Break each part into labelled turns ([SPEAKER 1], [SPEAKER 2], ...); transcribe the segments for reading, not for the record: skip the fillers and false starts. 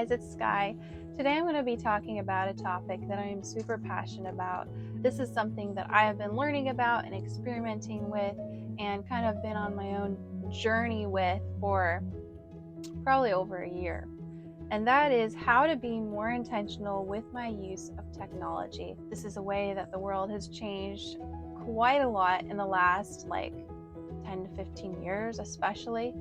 [SPEAKER 1] guys, it's Sky. Today I'm going to be talking about a topic that I am super passionate about. This is something that I have been learning about and experimenting with and kind of been on my own journey with for probably over a year. And that is how to be more intentional with my use of technology. This is a way that the world has changed quite a lot in the last 10 to 15 years especially.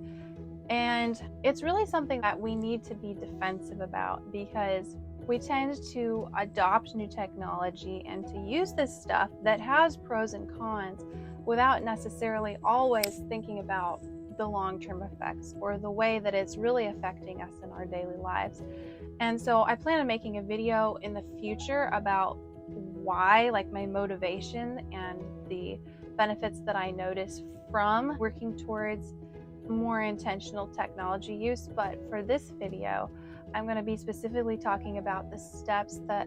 [SPEAKER 1] And it's really something that we need to be defensive about, because we tend to adopt new technology and to use this stuff that has pros and cons without necessarily always thinking about the long-term effects or the way that it's really affecting us in our daily lives. And so I plan on making a video in the future about why, my motivation and the benefits that I notice from working towards more intentional technology use. But for this video, I'm going to be specifically talking about the steps that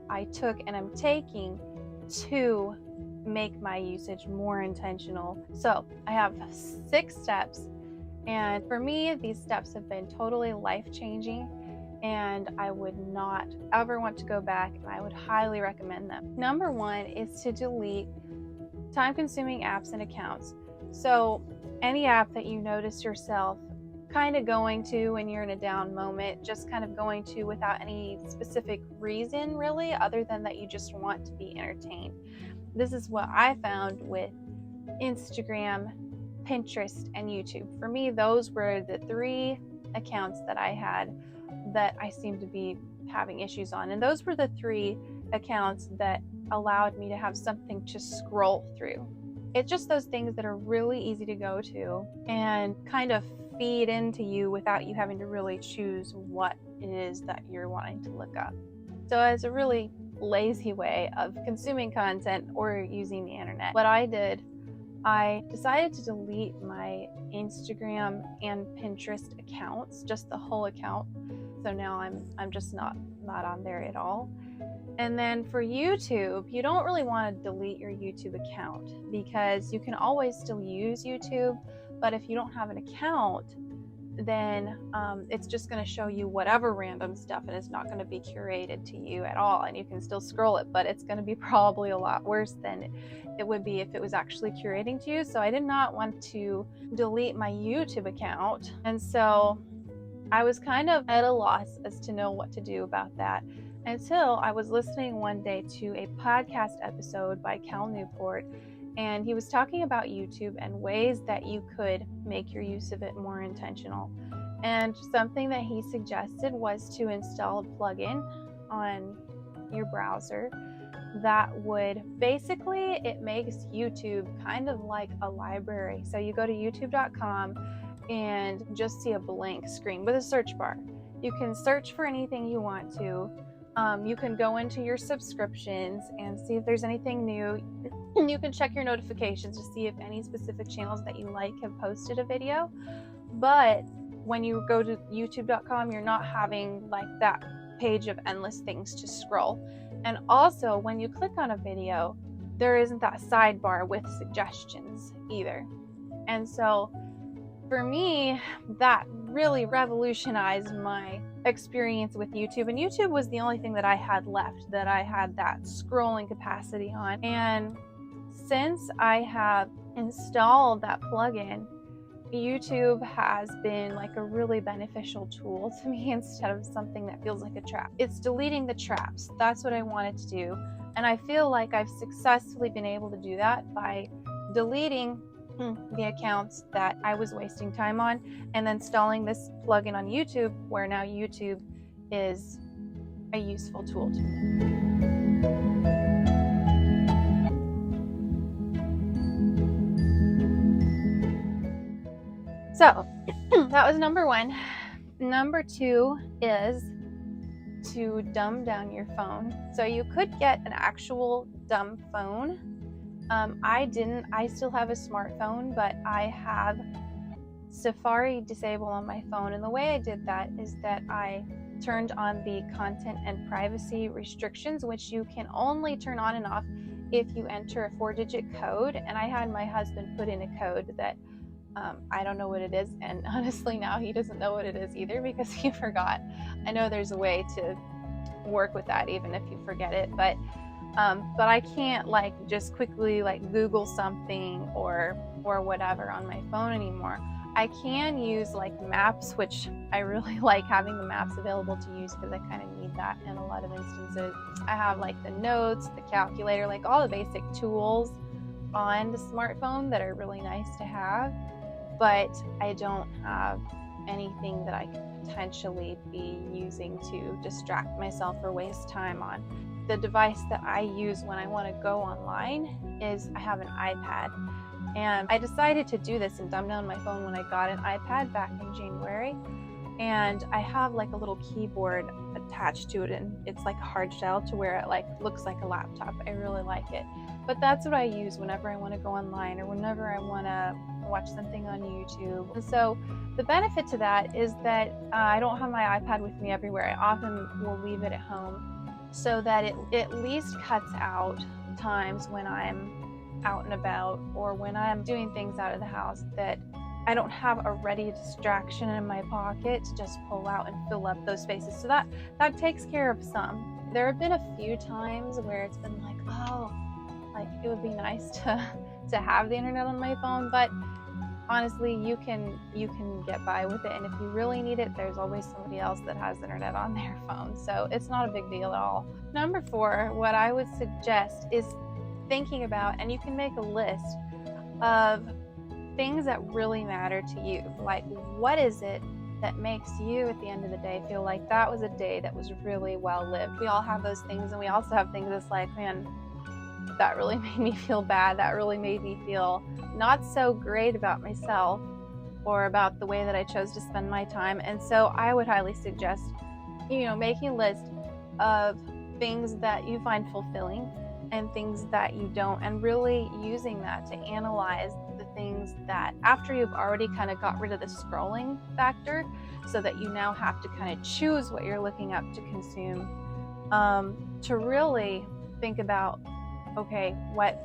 [SPEAKER 1] I took and I'm taking to make my usage more intentional. So I have 6 steps, and for me, these steps have been totally life-changing, and I would not ever want to go back, and I would highly recommend them. Number 1 is to delete time-consuming apps and accounts. So any app that you notice yourself kind of going to when you're in a down moment, just kind of going to without any specific reason really, other than that you just want to be entertained. This is what I found with Instagram, Pinterest, and YouTube. For me, those were the 3 accounts that I had that I seemed to be having issues on. And those were the 3 accounts that allowed me to have something to scroll through. It's just those things that are really easy to go to and kind of feed into you without you having to really choose what it is that you're wanting to look up. So it's a really lazy way of consuming content or using the internet. What I did, I decided to delete my Instagram and Pinterest accounts, just the whole account. So now I'm just not on there at all. And then for YouTube, you don't really want to delete your YouTube account, because you can always still use YouTube, but if you don't have an account, then it's just going to show you whatever random stuff, and it's not going to be curated to you at all. And you can still scroll it, but it's going to be probably a lot worse than it would be if it was actually curating to you. So I did not want to delete my YouTube account, and so I was kind of at a loss as to know what to do about that, until I was listening one day to a podcast episode by Cal Newport, and he was talking about YouTube and ways that you could make your use of it more intentional. And something that he suggested was to install a plugin on your browser that would basically, it makes YouTube kind of like a library. So you go to youtube.com and just see a blank screen with a search bar. You can search for anything you want to. You can go into your subscriptions and see if there's anything new. You can check your notifications to see if any specific channels that you like have posted a video. But when you go to youtube.com, you're not having that page of endless things to scroll. And also, when you click on a video, there isn't that sidebar with suggestions either. And so for me, that really revolutionized my experience with YouTube. And YouTube was the only thing that I had left that I had that scrolling capacity on. And since I have installed that plugin, YouTube has been a really beneficial tool to me instead of something that feels like a trap. It's deleting the traps. That's what I wanted to do. And I feel like I've successfully been able to do that by deleting the accounts that I was wasting time on, and then installing this plugin on YouTube, where now YouTube is a useful tool to me. So that was number 1. Number 2 is to dumb down your phone. So you could get an actual dumb phone. I didn't. I still have a smartphone, but I have Safari disabled on my phone. And the way I did that is that I turned on the content and privacy restrictions, which you can only turn on and off if you enter a 4-digit code. And I had my husband put in a code that I don't know what it is, and honestly now he doesn't know what it is either because he forgot. I know there's a way to work with that even if you forget it, but I can't like just quickly like Google something or whatever on my phone anymore. I can use like maps, which I really like having the maps available to use because I kind of need that in a lot of instances. I have like the notes, the calculator, like all the basic tools on the smartphone that are really nice to have, but I don't have anything that I could potentially be using to distract myself or waste time on. The device that I use when I want to go online is I have an iPad, and I decided to do this and dumb down my phone when I got an iPad back in January. And I have like a little keyboard attached to it, and it's like a hard shell to where it like looks like a laptop. I really like it, but that's what I use whenever I want to go online or whenever I want to watch something on YouTube. And so the benefit to that is that I don't have my iPad with me everywhere. I often will leave it at home, so that it at least cuts out times when I'm out and about or when I'm doing things out of the house that I don't have a ready distraction in my pocket to just pull out and fill up those spaces. So that takes care of some. There have been a few times where it's been like, oh, like it would be nice to have the internet on my phone, but honestly, you can get by with it, and if you really need it, there's always somebody else that has internet on their phone, so it's not a big deal at all. Number 4, what I would suggest is thinking about, and you can make a list of things that really matter to you. Like, what is it that makes you at the end of the day feel like that was a day that was really well lived? We all have those things, and we also have things that's like, man, that really made me feel bad, that really made me feel not so great about myself or about the way that I chose to spend my time. And so I would highly suggest, making a list of things that you find fulfilling and things that you don't, and really using that to analyze the things that, after you've already kind of got rid of the scrolling factor, so that you now have to kind of choose what you're looking up to consume, to really think about, okay,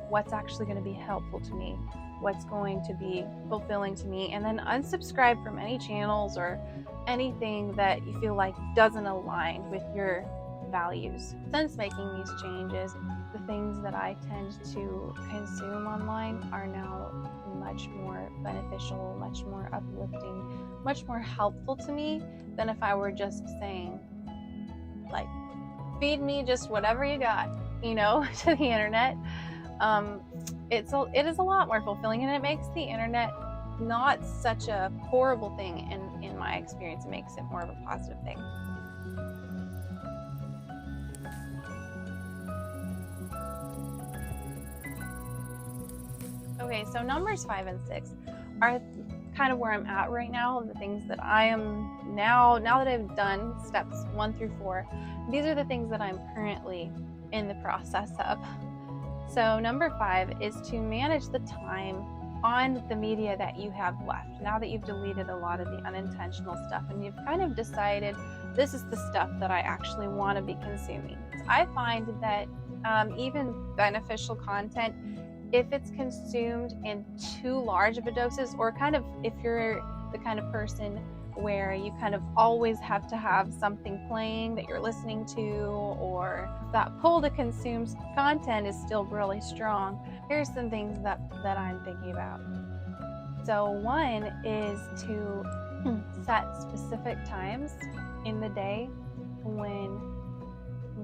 [SPEAKER 1] what's actually going to be helpful to me, what's going to be fulfilling to me, and then unsubscribe from any channels or anything that you feel like doesn't align with your values. Since making these changes, the things that I tend to consume online are now much more beneficial, much more uplifting, much more helpful to me than if I were just saying, like, feed me just whatever you got, to the internet. It is a lot more fulfilling, and it makes the internet not such a horrible thing in my experience. It makes it more of a positive thing. Okay, so numbers 5 and 6 are kind of where I'm at right now. The things that I am now that I've done steps 1 through 4, these are the things that I'm currently in the process of. So number 5 is to manage the time on the media that you have left. Now that you've deleted a lot of the unintentional stuff and you've kind of decided this is the stuff that I actually want to be consuming. I find that even beneficial content, if it's consumed in too large of a doses, or kind of if you're the kind of person where you kind of always have to have something playing that you're listening to, or if that pull to consume content is still really strong, here's some things that I'm thinking about. So one is to set specific times in the day when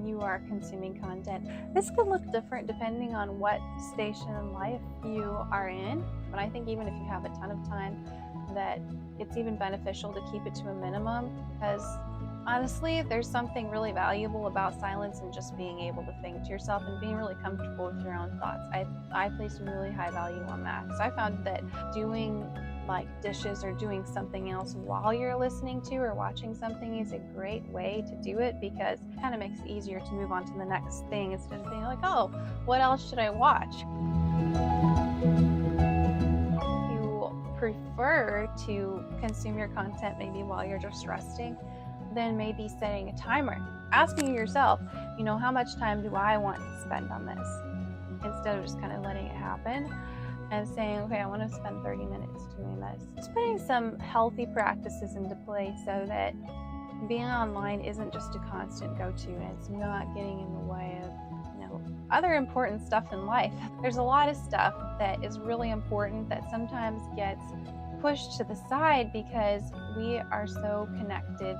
[SPEAKER 1] you are consuming content. This could look different depending on what station in life you are in, but I think even if you have a ton of time, that it's even beneficial to keep it to a minimum, because honestly, there's something really valuable about silence and just being able to think to yourself and being really comfortable with your own thoughts. I place really high value on that. So I found that doing like dishes or doing something else while you're listening to or watching something is a great way to do it, because it kind of makes it easier to move on to the next thing instead of being like, oh, what else should I watch? Prefer to consume your content maybe while you're just resting, then maybe setting a timer, asking yourself, how much time do I want to spend on this, instead of just kind of letting it happen. and saying, okay, I want to spend 30 minutes doing this. Just putting some healthy practices into place so that being online isn't just a constant go-to, and it's not getting in the way of, other important stuff in life. There's a lot of stuff that is really important that sometimes gets pushed to the side because we are so connected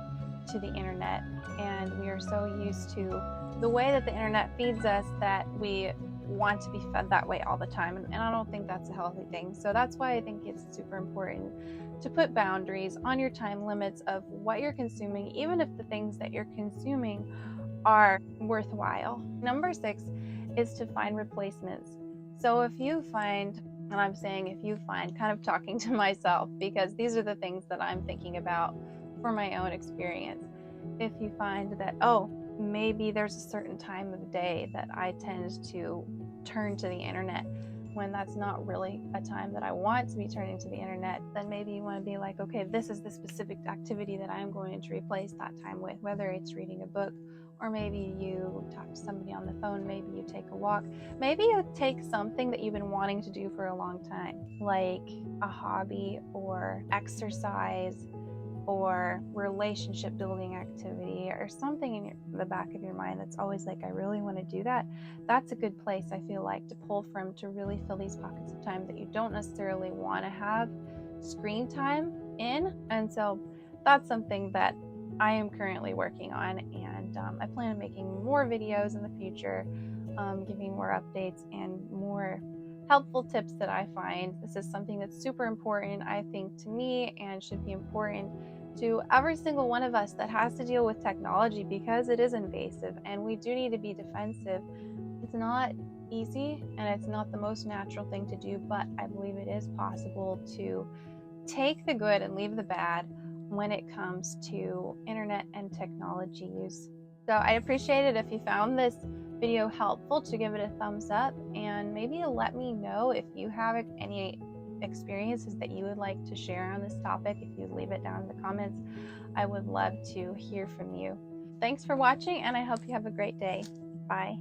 [SPEAKER 1] to the internet, and we are so used to the way that the internet feeds us that we want to be fed that way all the time, and I don't think that's a healthy thing. So that's why I think it's super important to put boundaries on your time limits of what you're consuming, even if the things that you're consuming are worthwhile. Number 6 is to find replacements. So if you find, and I'm saying if you find, kind of talking to myself, because these are the things that I'm thinking about for my own experience. If you find that, oh, maybe there's a certain time of day that I tend to turn to the internet when that's not really a time that I want to be turning to the internet, then maybe you want to be like, okay, this is the specific activity that I'm going to replace that time with, whether it's reading a book, or maybe you talk to somebody on the phone, maybe you take a walk, maybe you take something that you've been wanting to do for a long time, like a hobby or exercise or relationship building activity or something in the back of your mind that's always like, I really want to do that. That's a good place, I feel like, to pull from to really fill these pockets of time that you don't necessarily want to have screen time in. And so that's something that I am currently working on, and I plan on making more videos in the future, giving more updates and more helpful tips that I find. This is something that's super important, I think, to me, and should be important to every single one of us that has to deal with technology, because it is invasive and we do need to be defensive. It's not easy and it's not the most natural thing to do, but I believe it is possible to take the good and leave the bad when it comes to internet and technology use. So I'd appreciate it if you found this video helpful to give it a thumbs up, and maybe let me know if you have any experiences that you would like to share on this topic. If you leave it down in the comments, I would love to hear from you. Thanks for watching, and I hope you have a great day. Bye.